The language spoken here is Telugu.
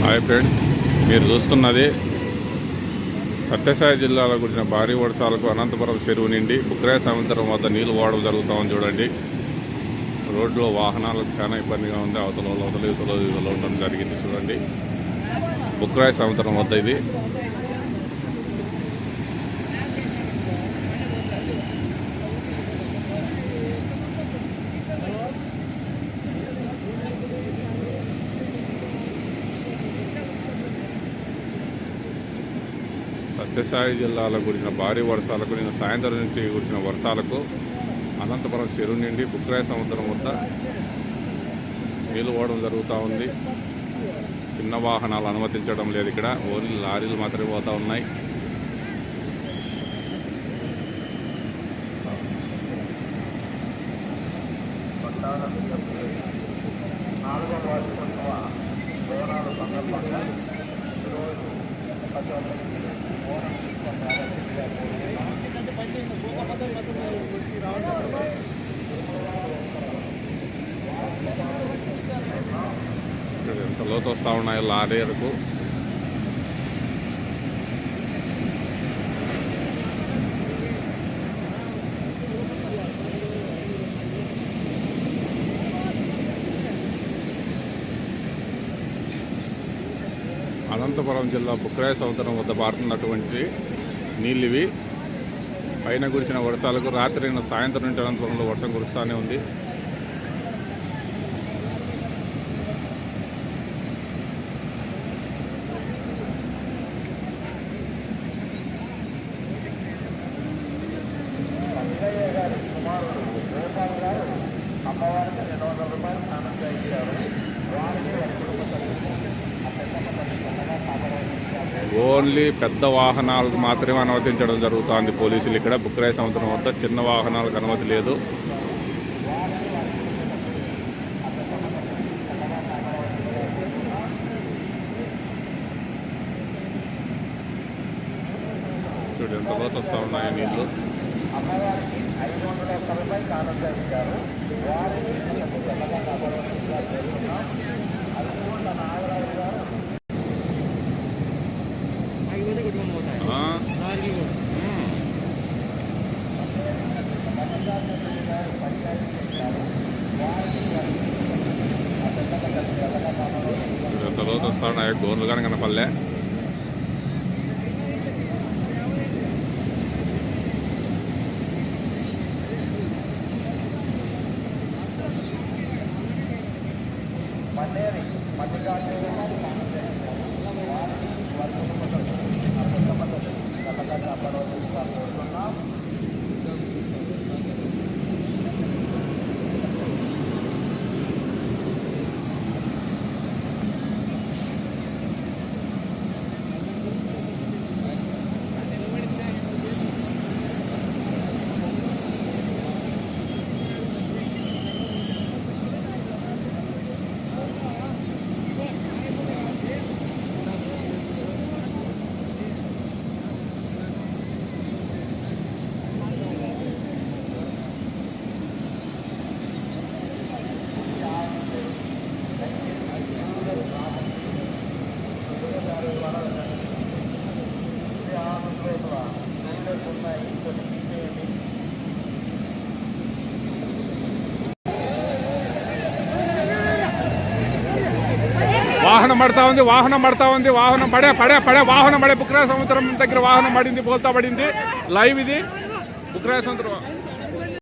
హాయ్ ఫ్రెండ్స్, మీరు చూస్తున్నది సత్యసాయి జిల్లాలో కురిసిన భారీ వర్షాలకు అనంతపురం చెరువు నిండి బుక్రాయ సముద్రం వద్ద నీళ్లు పోవడం జరుగుతామని చూడండి. రోడ్లో వాహనాలకు చాలా ఇబ్బందిగా ఉంది. అవతల ఉండడం జరిగింది. చూడండి, బుక్రాయ సముద్రం వద్ద ఇది. సత్యసాయి జిల్లాలో కురిసిన భారీ వర్షాలకు నిన్న సాయంత్రం నుంచి కురిసిన వర్షాలకు అనంతపురం చెరువు నుండి బుక్రాయ సముద్రం వద్ద నీళ్లు పోవడం జరుగుతూ ఉంది. చిన్న వాహనాలు అనుమతించడం లేదు. ఇక్కడ ఓన్లీ లారీలు మాత్రమే పోతూ ఉన్నాయి. ఎంత లోతు వస్తూ ఉన్నాయి లారీలకు. అనంతపురం జిల్లా బుక్రాయ సముద్రం వద్ద పారుతున్నటువంటి నీళ్ళు ఇవి. పైన కురిసిన వర్షాలకు రాత్రి సాయంత్రం నుంచి అనంతపురంలో వర్షం కురుస్తూనే ఉంది. ఓన్లీ పెద్ద వాహనాలకు మాత్రమే అనుమతించడం జరుగుతుంది. పోలీసులు ఇక్కడ బుక్రాయ సముద్రం వద్ద చిన్న వాహనాలకు అనుమతి లేదు. చూడు ఎంత లోతు వస్తూ ఉన్నాయి నీళ్ళు. ఎంత లోతు వస్తా ఉన్నాయి. గోర్లు కానీ కనపల్లే. వాహనం పడతా ఉంది. వాహనం పడే వాహనం పడే బుక్రాయ సముద్రం దగ్గర వాహనం పడింది. పోల్తా పడింది. లైవ్ ఇది బుక్రాయ సముద్రం.